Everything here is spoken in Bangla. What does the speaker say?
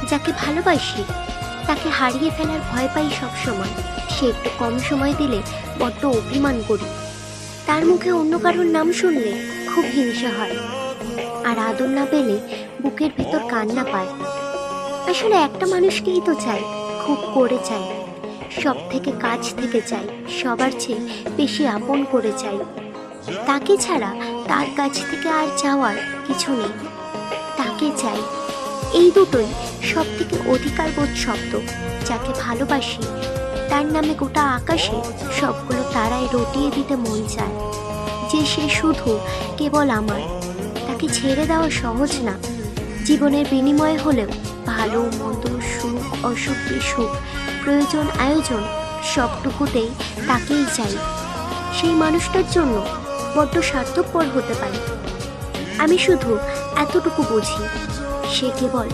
যাকে ভালোবাসি তাকে হারিয়ে ফেলার ভয় পাই সবসময়। সে একটু কম সময় দিলে বড্ড অভিমান করি। তার মুখে অন্য কারোর নাম শুনলে খুব হিংসা হয়, আর আদর না পেলে বুকের ভেতর কান্না পায়। আসলে একটা মানুষকেই তো চাই, খুব করে চাই, সব থেকে কাছ থেকে চাই, সবার চেয়ে বেশি আপন করে চাই। তাকে ছাড়া তার কাছ থেকে আর চাওয়ার কিছু নেই। তাকে চাই, এই দুটোই সব থেকে অধিকারবোধ শব্দ। যাকে ভালোবাসি তার নামে গোটা আকাশে সবগুলো তারায় রটিয়ে দিতে মন চায় যে সে শুধু কেবল আমার। তাকে ছেড়ে দেওয়া সহজ না, জীবনের বিনিময়ে হলেও ভালো মন্দ, সুখ অসুখ, বিসুখ, প্রয়োজন আয়োজন সবটুকুতেই তাকেই চাই। সেই মানুষটার জন্য বড্ড স্বার্থপর হতে পারি। আমি শুধু এতটুকু বুঝি, সে কেবল